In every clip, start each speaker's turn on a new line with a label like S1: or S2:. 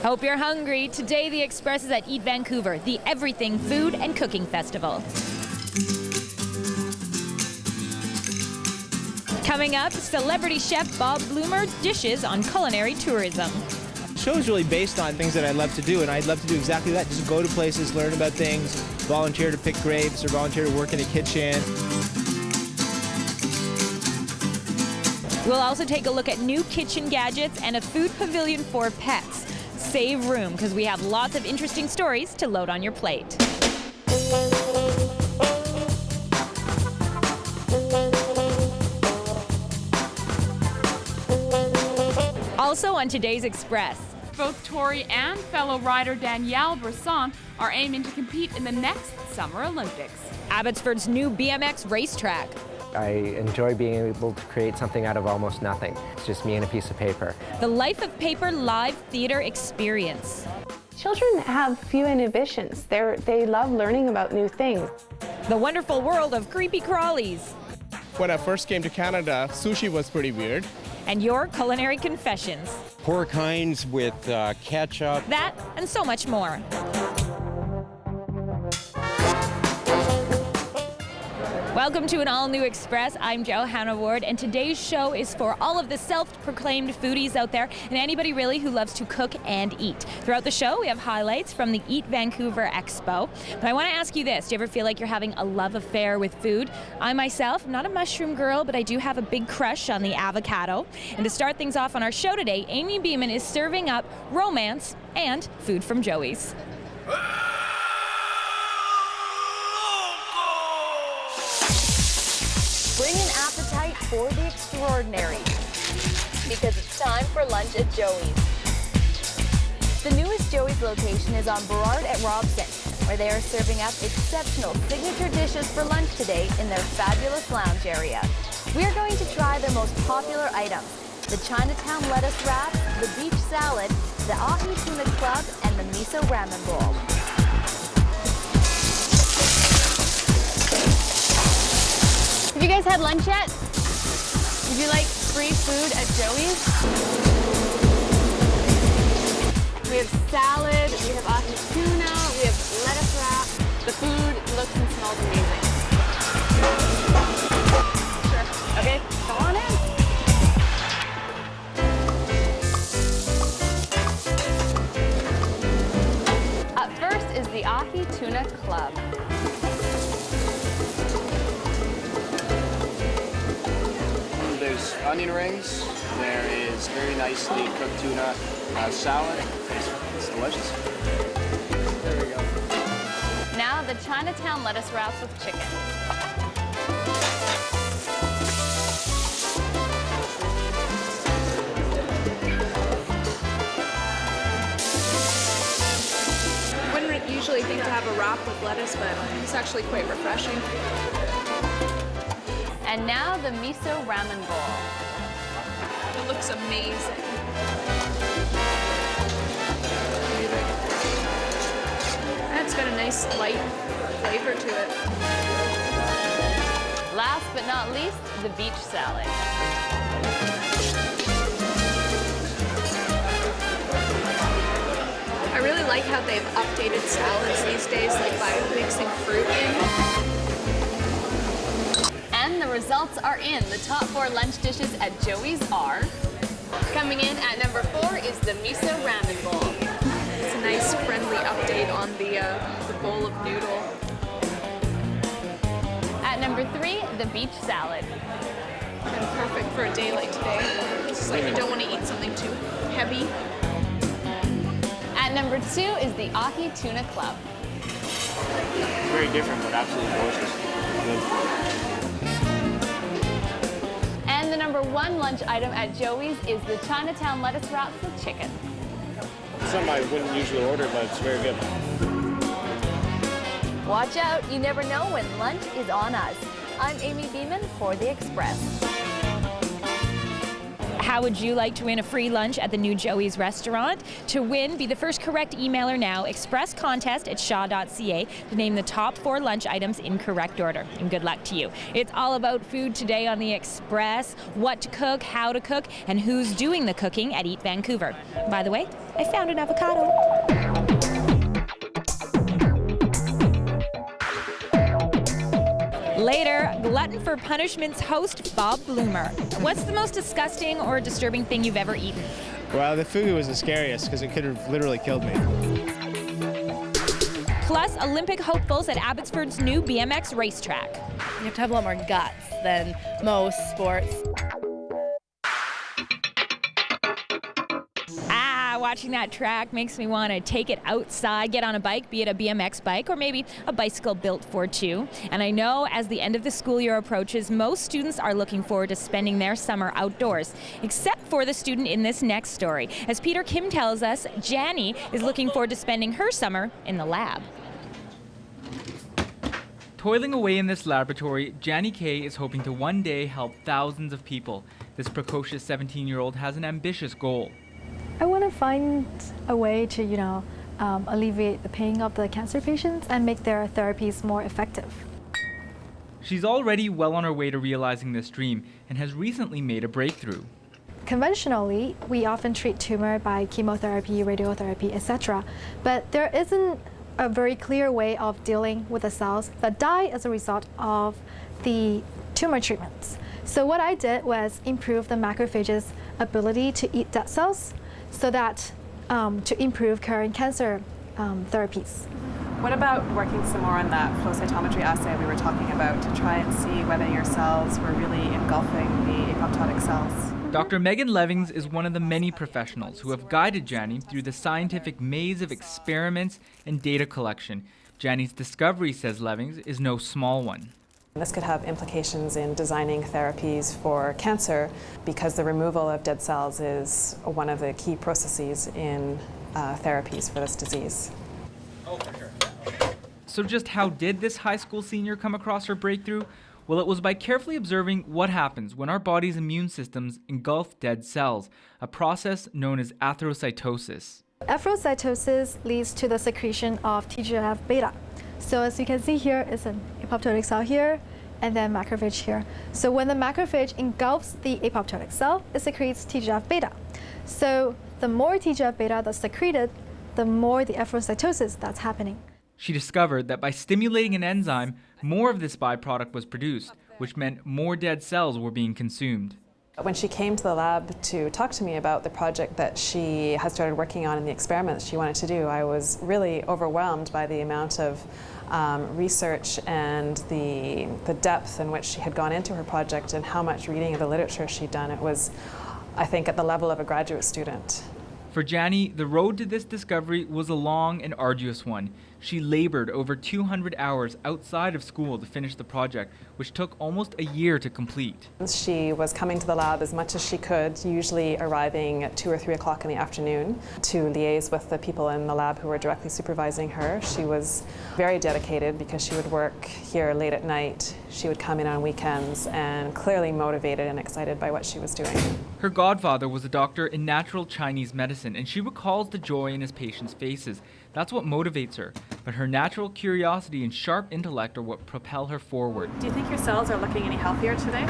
S1: Hope you're hungry. Today, the Express is at Eat Vancouver, the Everything Food and Cooking Festival. Coming up, celebrity chef Bob Bloomer dishes on culinary tourism.
S2: The show is really based on things that I love to do, and I'd love to do exactly that. Just go to places, learn about things, volunteer to pick grapes, or volunteer to work in a kitchen.
S1: We'll also take a look at new kitchen gadgets and a food pavilion for pets. Save room, because we have lots of interesting stories to load on your plate. Also on today's Express.
S3: Both Tori and fellow rider Danielle Bresson are aiming to compete in the next Summer Olympics.
S1: Abbotsford's new BMX racetrack.
S4: I enjoy being able to create something out of almost nothing. It's just me and a piece of paper.
S1: The Life of Paper live theater experience.
S5: Children have few inhibitions. They love learning about new things.
S1: The wonderful world of creepy crawlies.
S6: When I first came to Canada, sushi was pretty weird.
S1: And your culinary confessions.
S7: Pork rinds with ketchup.
S1: That and so much more. Welcome to an all-new Express. I'm Johanna Ward, and today's show is for all of the self-proclaimed foodies out there and anybody really who loves to cook and eat. Throughout the show, we have highlights from the Eat Vancouver Expo. But I want to ask you this. Do you ever feel like you're having a love affair with food? I myself, am not a mushroom girl, but I do have a big crush on the avocado. And to start things off on our show today, Amy Beeman is serving up romance and food from Joey's.
S8: Bring an appetite for the extraordinary, because it's time for lunch at Joey's. The newest Joey's location is on Burrard at Robson, where they are serving up exceptional signature dishes for lunch today in their fabulous lounge area. We are going to try their most popular items: the Chinatown lettuce wrap, the beach salad, the ahi tuna club, and the miso ramen bowl. Have you guys had lunch yet? Would you like free food at Joey's? We have salad, we have ahi tuna, we have lettuce wrap. The food looks and smells amazing. Sure. Okay, come on in. Up first is the ahi tuna club.
S9: There's onion rings, there is very nicely cooked tuna salad. It's delicious.
S6: There we go.
S8: Now the Chinatown lettuce wraps with chicken.
S10: Wouldn't usually think to have a wrap with lettuce, but it's actually quite refreshing.
S8: And now the miso ramen bowl.
S10: It looks amazing. It's got a nice light flavor to it.
S8: Last but not least, the beach salad.
S10: I really like how they've updated salads these days, like by mixing fruit in.
S8: And the results are in. The top 4 lunch dishes at Joey's are. Coming in at number 4 is the miso ramen bowl.
S10: It's a nice friendly update on the bowl of noodle.
S8: At number 3, the beach salad.
S10: And perfect for a day like today. It's just like you don't want to eat something too heavy.
S8: At number 2 is the ahi tuna club.
S9: Very different, but absolutely delicious. Good.
S8: And the number 1 lunch item at Joey's is the Chinatown lettuce wraps with chicken.
S9: Something I wouldn't usually order, but it's very good.
S8: Watch out, you never know when lunch is on us. I'm Amy Beeman for The Express.
S1: How would you like to win a free lunch at the new Joey's restaurant? To win, be the first correct emailer now. Express contest at shaw.ca to name the top 4 lunch items in correct order. And good luck to you. It's all about food today on the Express. What to cook, how to cook, and who's doing the cooking at Eat Vancouver. By the way, I found an avocado. Later, Glutton for Punishment's host, Bob Bloomer. What's the most disgusting or disturbing thing you've ever eaten?
S2: Well, the fugu was the scariest because it could have literally killed me.
S1: Plus, Olympic hopefuls at Abbotsford's new BMX racetrack.
S11: You have to have a lot more guts than most sports.
S1: Watching that track makes me want to take it outside, get on a bike, be it a BMX bike or maybe a bicycle built for two. And I know as the end of the school year approaches, most students are looking forward to spending their summer outdoors, except for the student in this next story. As Peter Kim tells us, Janie is looking forward to spending her summer in the lab.
S12: Toiling away in this laboratory, Janie Kay is hoping to one day help thousands of people. This precocious 17-year-old has an ambitious goal.
S13: I want to find a way to, alleviate the pain of the cancer patients and make their therapies more effective.
S12: She's already well on her way to realizing this dream and has recently made a breakthrough.
S13: Conventionally, we often treat tumor by chemotherapy, radiotherapy, etc. But there isn't a very clear way of dealing with the cells that die as a result of the tumor treatments. So what I did was improve the macrophages' ability to eat dead cells, so that to improve current cancer therapies.
S14: What about working some more on that flow cytometry assay we were talking about to try and see whether your cells were really engulfing the apoptotic cells?
S12: Dr. Megan Levings is one of the many professionals who have guided Janie through the scientific maze of experiments and data collection. Janie's discovery, says Levings, is no small one.
S14: This could have implications in designing therapies for cancer because the removal of dead cells is one of the key processes in therapies for this disease.
S12: So just how did this high school senior come across her breakthrough? Well, it was by carefully observing what happens when our body's immune systems engulf dead cells, a process known as atheroscytosis.
S13: Atheroscytosis leads to the secretion of TGF-beta. So as you can see here, it's an apoptotic cell here, and then macrophage here. So when the macrophage engulfs the apoptotic cell, it secretes TGF-beta. So the more TGF-beta that's secreted, the more the atheroscytosis that's happening.
S12: She discovered that by stimulating an enzyme, more of this byproduct was produced, which meant more dead cells were being consumed.
S14: When she came to the lab to talk to me about the project that she had started working on and the experiments she wanted to do, I was really overwhelmed by the amount of research and the depth in which she had gone into her project and how much reading of the literature she'd done. It was, I think, at the level of a graduate student.
S12: For Janie, the road to this discovery was a long and arduous one. She labored over 200 hours outside of school to finish the project, which took almost a year to complete.
S14: She was coming to the lab as much as she could, usually arriving at 2 or 3 o'clock in the afternoon to liaise with the people in the lab who were directly supervising her. She was very dedicated because she would work here late at night. She would come in on weekends and clearly motivated and excited by what she was doing.
S12: Her godfather was a doctor in natural Chinese medicine, and she recalls the joy in his patients' faces. That's what motivates her, but her natural curiosity and sharp intellect are what propel her forward.
S14: Do you think your cells are looking any healthier today?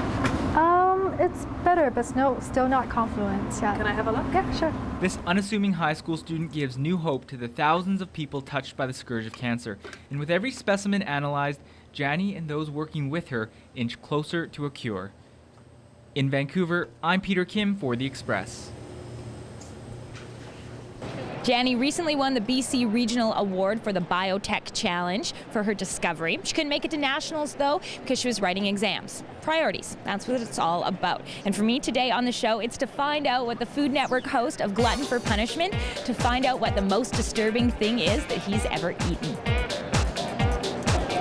S13: It's better, but still not confluent. Yeah.
S14: Can I have a look?
S13: Yeah, sure.
S12: This unassuming high school student gives new hope to the thousands of people touched by the scourge of cancer. And with every specimen analyzed, Janie and those working with her inch closer to a cure. In Vancouver, I'm Peter Kim for The Express.
S1: Janie recently won the BC Regional Award for the Biotech Challenge for her discovery. She couldn't make it to nationals, though, because she was writing exams. Priorities, that's what it's all about. And for me today on the show, it's to find out what the Food Network host of Glutton for Punishment, to find out what the most disturbing thing is that he's ever eaten.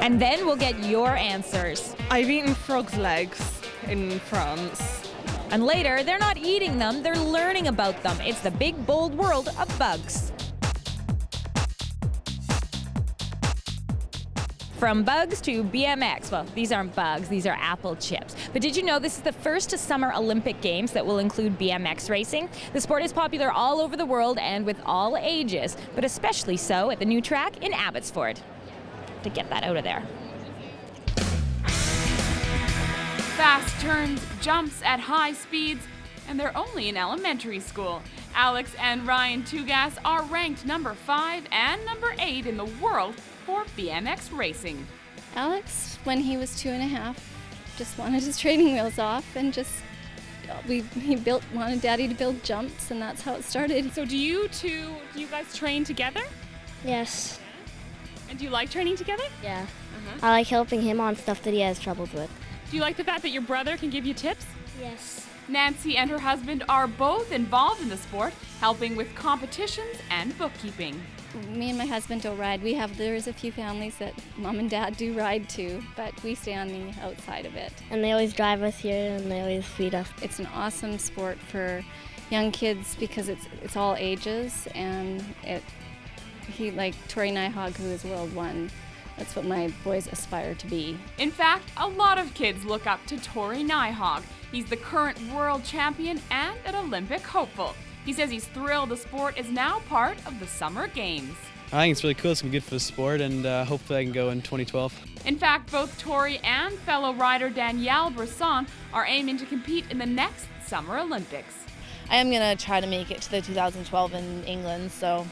S1: And then we'll get your answers.
S15: I've eaten frog's legs in France.
S1: And later, they're not eating them, they're learning about them. It's the big, bold world of bugs. From bugs to BMX. Well, these aren't bugs, these are apple chips. But did you know this is the first Summer Olympic Games that will include BMX racing? The sport is popular all over the world and with all ages, but especially so at the new track in Abbotsford. To get that out of there.
S3: Fast turns, jumps at high speeds, and they're only in elementary school. Alex and Ryan Tugas are ranked number 5 and number 8 in the world for BMX racing.
S16: Alex, when he was 2.5, just wanted his training wheels off and just wanted Daddy to build jumps, and that's how it started.
S3: So do you guys train together?
S17: Yes.
S3: And do you like training together?
S17: Yeah. I like helping him on stuff that he has troubles with.
S3: Do you like the fact that your brother can give you tips?
S17: Yes.
S3: Nancy and her husband are both involved in the sport, helping with competitions and bookkeeping.
S16: Me and my husband don't ride. There's a few families that Mom and Dad do ride too, but we stay on the outside of it.
S17: And they always drive us here and they always feed us.
S16: It's an awesome sport for young kids because it's all ages, and like Tori Nyhog, who is World 1. That's what my boys aspire to be.
S3: In fact, a lot of kids look up to Tori Nyhog. He's the current world champion and an Olympic hopeful. He says he's thrilled the sport is now part of the Summer Games.
S18: I think it's really cool. It's going to be good for the sport, and hopefully I can go in 2012.
S3: In fact, both Tori and fellow rider Danielle Brisson are aiming to compete in the next Summer Olympics.
S11: I am going to try to make it to the 2012 in England, so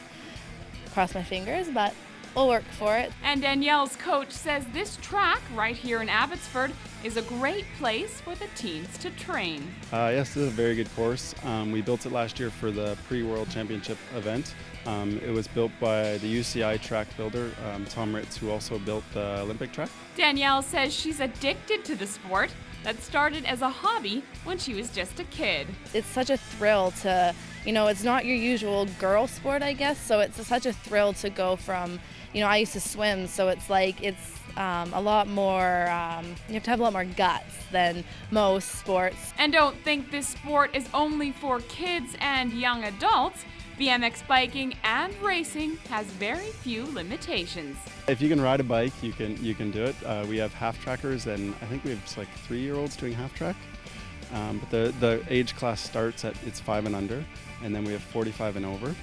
S11: cross my fingers, but we'll work for it.
S3: And Danielle's coach says this track right here in Abbotsford is a great place for the teens to train.
S19: Yes, this is a very good course. We built it last year for the pre-World Championship event. It was built by the UCI track builder, Tom Ritz, who also built the Olympic track.
S3: Danielle says she's addicted to the sport that started as a hobby when she was just a kid.
S11: It's such a thrill to, it's not your usual girl sport, I guess, so it's such a thrill to go from, I used to swim, so it's like, it's a lot more, you have to have a lot more guts than most sports.
S3: And don't think this sport is only for kids and young adults. BMX biking and racing has very few limitations.
S19: If you can ride a bike, you can do it. We have half trackers, and I think we have like 3-year-olds doing half track. But the age class starts at it's 5 and under, and then we have 45 and over.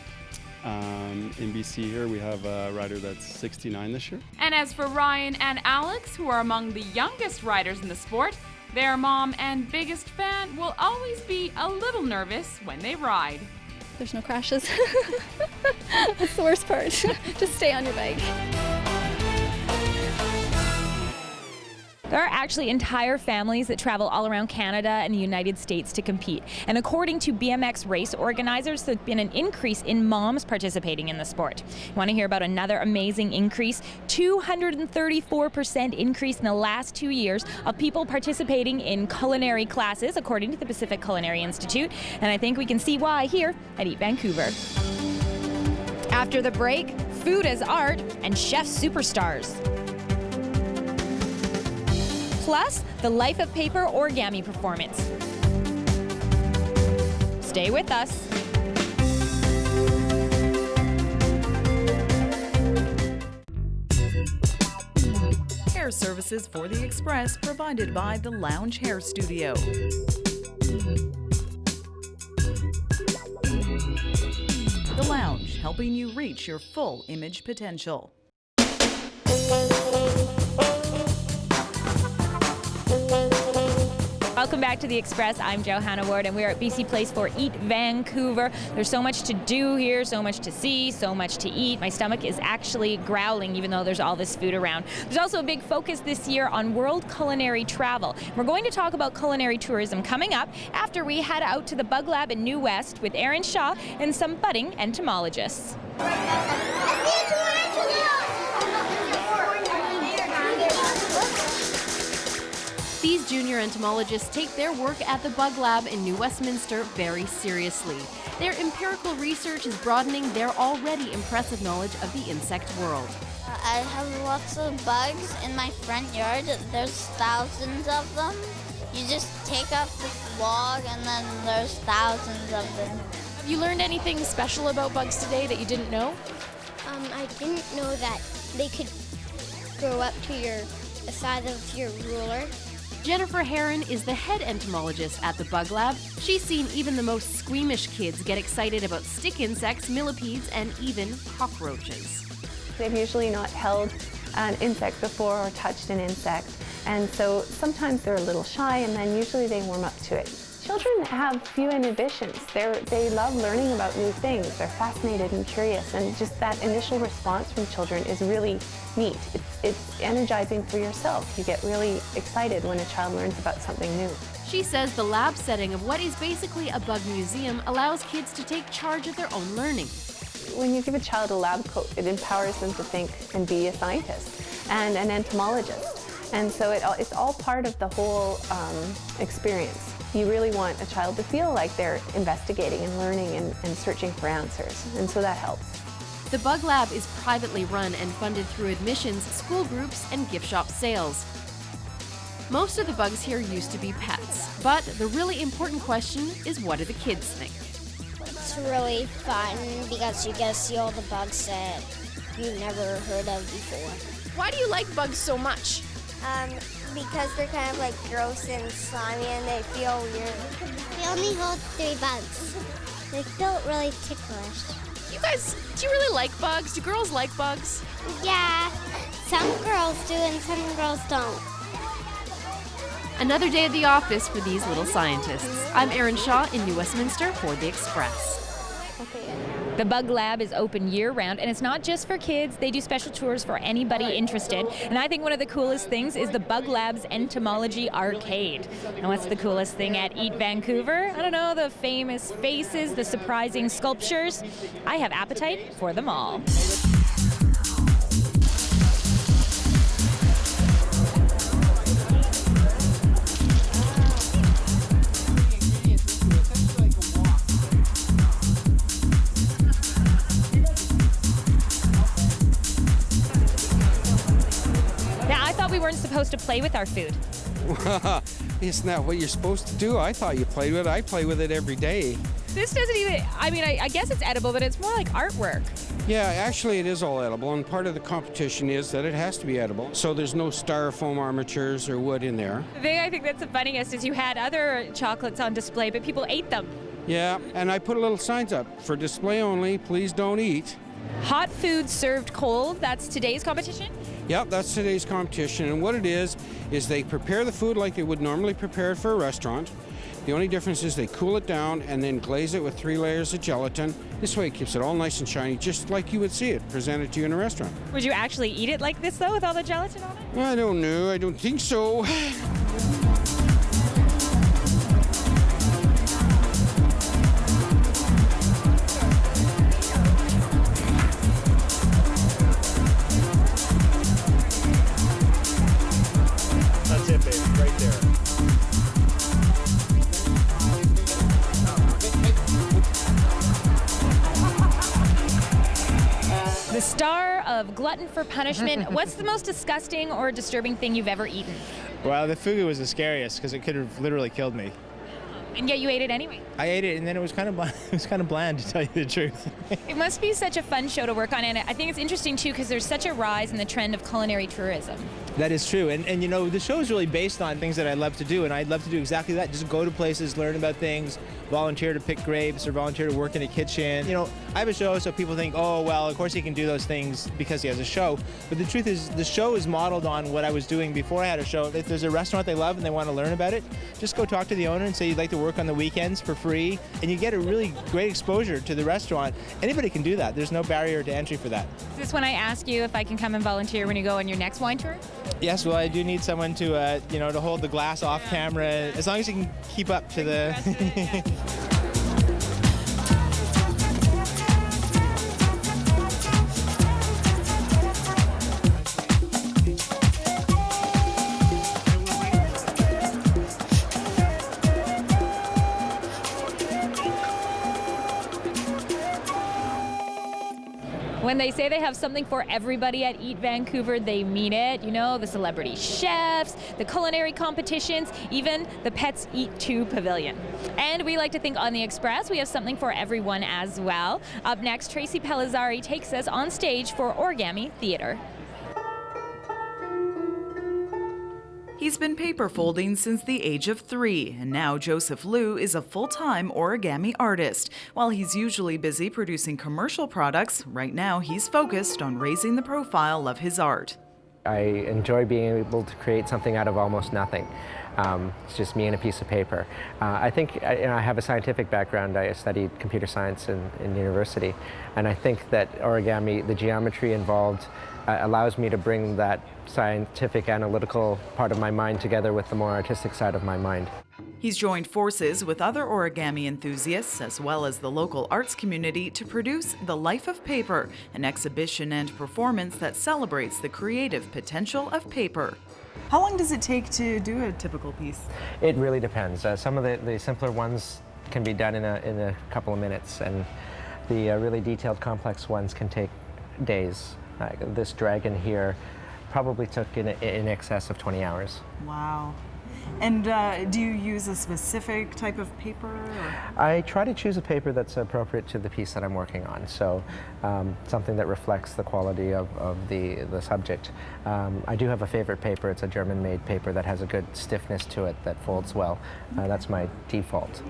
S19: In BC here, we have a rider that's 69 this year.
S3: And as for Ryan and Alex, who are among the youngest riders in the sport, their mom and biggest fan will always be a little nervous when they ride.
S16: There's no crashes. That's the worst part. Just stay on your bike.
S1: There are actually entire families that travel all around Canada and the United States to compete. And according to BMX race organizers, there's been an increase in moms participating in the sport. You want to hear about another amazing increase? 234% increase in the last 2 years of people participating in culinary classes, according to the Pacific Culinary Institute. And I think we can see why here at Eat Vancouver. After the break, food as art and chef superstars. Plus, the Life of Paper origami performance. Stay with us.
S20: Hair services for the Express provided by the Lounge Hair Studio. The Lounge, helping you reach your full image potential.
S1: Welcome back to The Express. I'm Johanna Ward, and we're at BC Place for Eat Vancouver. There's so much to do here, so much to see, so much to eat. My stomach is actually growling, even though there's all this food around. There's also a big focus this year on world culinary travel. We're going to talk about culinary tourism coming up after we head out to the Bug Lab in New West with Aaron Shaw and some budding entomologists.
S21: These junior entomologists take their work at the Bug Lab in New Westminster very seriously. Their empirical research is broadening their already impressive knowledge of the insect world.
S22: I have lots of bugs in my front yard. There's thousands of them. You just take up the log and then there's thousands of them.
S21: Have you learned anything special about bugs today that you didn't know?
S23: I didn't know that they could
S22: grow up to the size of your ruler.
S21: Jennifer Heron is the head entomologist at the Bug Lab. She's seen even the most squeamish kids get excited about stick insects, millipedes, and even cockroaches.
S4: They've usually not held an insect before or touched an insect, and so sometimes they're a little shy, and then usually they warm up to it. Children have few inhibitions. They love learning about new things. They're fascinated and curious, and just that initial response from children is really neat. It's energizing for yourself. You get really excited when a child learns about something new.
S21: She says the lab setting of what is basically a bug museum allows kids to take charge of their own learning.
S4: When you give a child a lab coat, it empowers them to think and be a scientist and an entomologist. And so it's all part of the whole experience. You really want a child to feel like they're investigating and learning and searching for answers, and so that helps.
S21: The Bug Lab is privately run and funded through admissions, school groups, and gift shop sales. Most of the bugs here used to be pets, but the really important question is, what do the kids think?
S22: It's really fun because you get to see all the bugs that you've never heard of before.
S10: Why do you like bugs so much?
S22: Because they're kind of like gross and slimy and they feel weird. We only hold 3 bugs. They feel really ticklish.
S10: You guys, do you really like bugs? Do girls like bugs?
S22: Yeah, some girls do and some girls don't.
S21: Another day at the office for these little scientists. I'm Erin Shaw in New Westminster for The Express.
S1: The Bug Lab is open year-round, and it's not just for kids. They do special tours for anybody interested. And I think one of the coolest things is the Bug Lab's Entomology Arcade. And what's the coolest thing at Eat Vancouver? I don't know, the famous faces, the surprising sculptures. I have appetite for them all. We weren't supposed to play with our food.
S7: Isn't that what you're supposed to do? I thought you played with it. I play with it every day.
S1: This doesn't even, I guess it's edible, but it's more like artwork.
S7: Yeah, actually it is all edible, and part of the competition is that it has to be edible. So there's no styrofoam armatures or wood in there.
S1: The thing I think that's the funniest is you had other chocolates on display, but people ate them.
S7: Yeah, and I put a little signs up, for display only, please don't eat.
S1: Hot food served cold, that's today's competition?
S7: Yep, that's today's competition, and what it is they prepare the food like they would normally prepare it for a restaurant. The only difference is they cool it down and then glaze it with 3 layers of gelatin. This way it keeps it all nice and shiny, just like you would see it presented to you in a restaurant.
S1: Would you actually eat it like this, though, with all the gelatin on it?
S7: I don't know, I don't think so.
S1: The star of Glutton for Punishment, what's the most disgusting or disturbing thing you've ever eaten?
S2: Well, the fugu was the scariest because it could have literally killed me.
S1: And yet you ate it anyway.
S2: I ate it, and then it was kind of bland, to tell you the truth.
S1: It must be such a fun show to work on, and I think it's interesting too because there's such a rise in the trend of culinary tourism.
S2: That is true, and you know, the show is really based on things that I love to do, and I'd love to do exactly that. Just go to places, learn about things, volunteer to pick grapes or volunteer to work in a kitchen. You know, I have a show, so people think, oh, well, of course he can do those things because he has a show. But the truth is, the show is modeled on what I was doing before I had a show. If there's a restaurant they love and they want to learn about it, just go talk to the owner and say you'd like to work on the weekends for free, and you get a really great exposure to the restaurant. Anybody can do that. There's no barrier to entry for that.
S1: Is this when I ask you if I can come and volunteer when you go on your next wine tour?
S2: Yes, well, I do need someone to, you know, to hold the glass off camera, as long as you can keep up to the...
S1: When they say they have something for everybody at Eat Vancouver, they mean it. You know, the celebrity chefs, the culinary competitions, even the Pets Eat Too pavilion. And we like to think on The Express we have something for everyone as well. Up next, Tracy Pellizzari takes us on stage for Origami Theater.
S20: He's been paper folding since the age of 3, and now Joseph Liu is a full-time origami artist. While he's usually busy producing commercial products, right now he's focused on raising the profile of his art.
S5: I enjoy being able to create something out of almost nothing. It's just me and a piece of paper. I think I have a scientific background. I studied computer science in university, and I think that origami, the geometry involved, allows me to bring that scientific analytical part of my mind together with the more artistic side of my mind.
S20: He's joined forces with other origami enthusiasts as well as the local arts community to produce The Life of Paper, an exhibition and performance that celebrates the creative potential of paper.
S6: How long does it take to do a typical piece?
S5: It really depends. Some of the simpler ones can be done in a couple of minutes, and the really detailed complex ones can take days. This dragon here probably took in excess of 20 hours.
S6: Wow. And do you use a specific type of paper? Or?
S5: I try to choose a paper that's appropriate to the piece that I'm working on, so something that reflects the quality of the subject. I do have a favorite paper. It's a German-made paper that has a good stiffness to it that folds well. That's my default.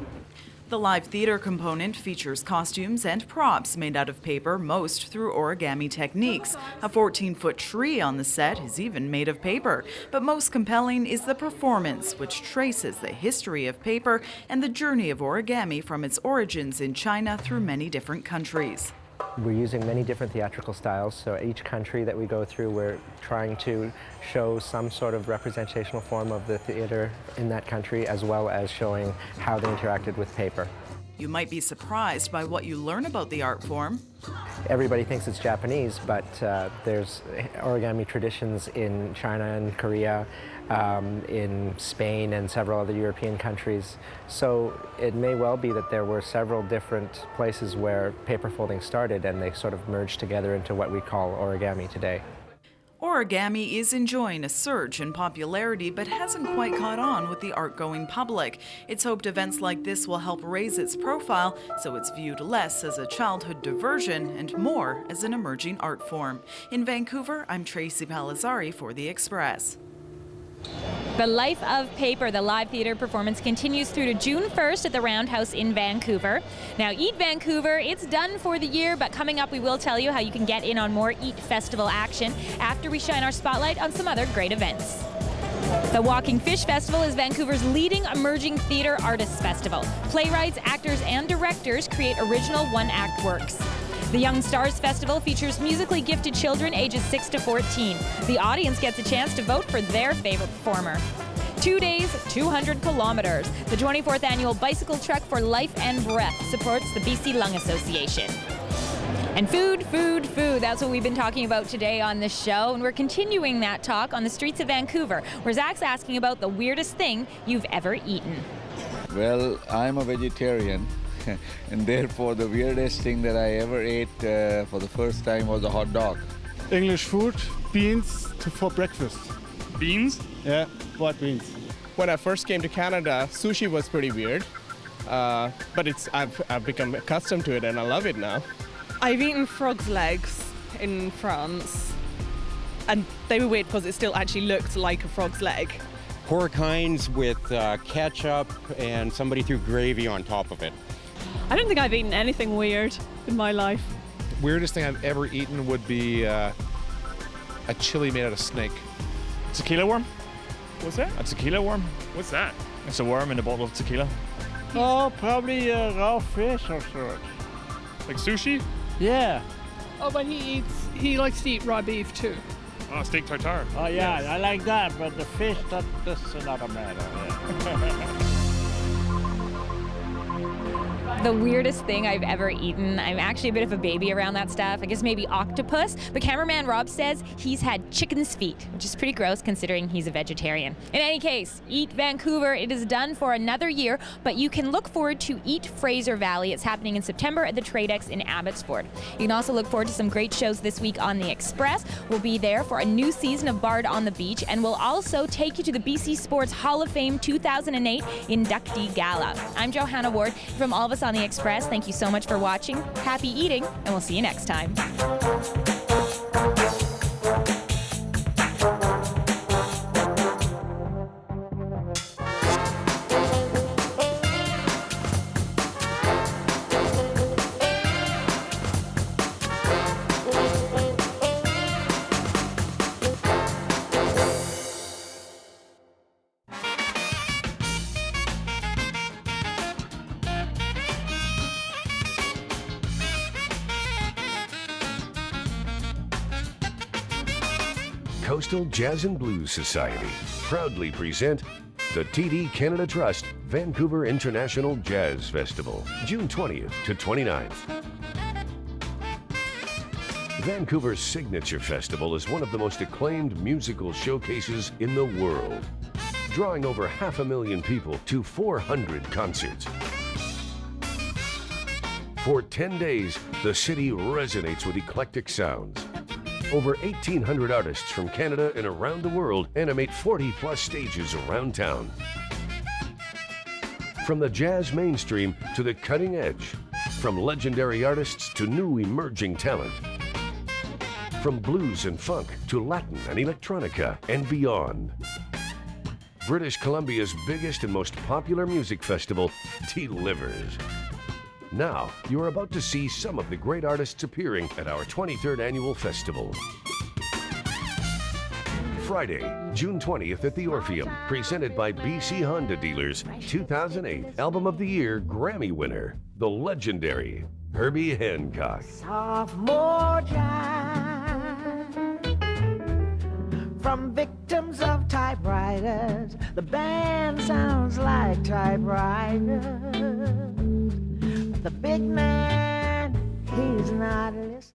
S20: The live theater component features costumes and props made out of paper, most through origami techniques. A 14-foot tree on the set is even made of paper. But most compelling is the performance, which traces the history of paper and the journey of origami from its origins in China through many different countries.
S5: We're using many different theatrical styles, so each country that we go through, we're trying to show some sort of representational form of the theater in that country, as well as showing how they interacted with paper.
S20: You might be surprised by what you learn about the art form.
S5: Everybody thinks it's Japanese, but there's origami traditions in China and Korea, in Spain and several other European countries. So it may well be that there were several different places where paper folding started, and they sort of merged together into what we call origami today.
S20: Origami is enjoying a surge in popularity, but hasn't quite caught on with the art-going public. It's hoped events like this will help raise its profile, so it's viewed less as a childhood diversion and more as an emerging art form. In Vancouver, I'm Tracy Palazzari for The Express.
S1: The Life of Paper, the live theater performance, continues through to June 1st at the Roundhouse in Vancouver. Now, Eat Vancouver, it's done for the year, but coming up we will tell you how you can get in on more Eat Festival action after we shine our spotlight on some other great events. The Walking Fish Festival is Vancouver's leading emerging theater artists festival. Playwrights, actors, and directors create original one-act works. The Young Stars Festival features musically gifted children ages 6 to 14. The audience gets a chance to vote for their favorite performer. 2 days, 200 kilometers. The 24th annual Bicycle Trek for Life and Breath supports the BC Lung Association. And food, food, food. That's what we've been talking about today on this show. And we're continuing that talk on the streets of Vancouver, where Zach's asking about the weirdest thing you've ever eaten.
S23: Well, I'm a vegetarian. And therefore, the weirdest thing that I ever ate for the first time was a hot dog.
S24: English food, beans for breakfast.
S25: Beans?
S24: Yeah, what beans?
S25: When I first came to Canada, sushi was pretty weird, but I've become accustomed to it and I love it now.
S15: I've eaten frog's legs in France, and they were weird because it still actually looked like a frog's leg.
S26: Pork rinds with ketchup, and somebody threw gravy on top of it.
S15: I don't think I've eaten anything weird in my life.
S27: Weirdest thing I've ever eaten would be a chili made out of snake.
S25: Tequila worm?
S27: What's that?
S25: A tequila worm? What's that? It's a worm in a bottle of tequila.
S24: Oh, probably raw fish or sort.
S25: Like sushi?
S24: Yeah.
S28: Oh, but he likes to eat raw beef too.
S25: Oh, steak tartare.
S24: Oh yeah, yes. I like that, but the fish, that's another matter. Yeah.
S1: The weirdest thing I've ever eaten. I'm actually a bit of a baby around that stuff. I guess maybe octopus. But cameraman Rob says he's had chicken's feet, which is pretty gross considering he's a vegetarian. In any case, Eat Vancouver, it is done for another year, but you can look forward to Eat Fraser Valley. It's happening in September at the Tradex in Abbotsford. You can also look forward to some great shows this week on The Express. We'll be there for a new season of Bard on the Beach, and we'll also take you to the BC Sports Hall of Fame 2008 inductee gala. I'm Johanna Ward from all of us on The Express. Thank you so much for watching. Happy eating, and we'll see you next time.
S8: Coastal Jazz and Blues Society proudly present the TD Canada Trust Vancouver International Jazz Festival, June 20th to 29th. Vancouver's signature festival is one of the most acclaimed musical showcases in the world, drawing over 500,000 people to 400 concerts. For 10 days, the city resonates with eclectic sounds. Over 1,800 artists from Canada and around the world animate 40-plus stages around town. From the jazz mainstream to the cutting edge, from legendary artists to new emerging talent, from blues and funk to Latin and electronica and beyond. British Columbia's biggest and most popular music festival delivers. Now, you're about to see some of the great artists appearing at our 23rd annual festival. Friday, June 20th at the Orpheum, presented by BC Honda Dealers, 2008 Album of the Year Grammy winner, the legendary Herbie Hancock.
S9: Sophomore jive from victims of typewriters. The band sounds like typewriters. The big man, he's not listening.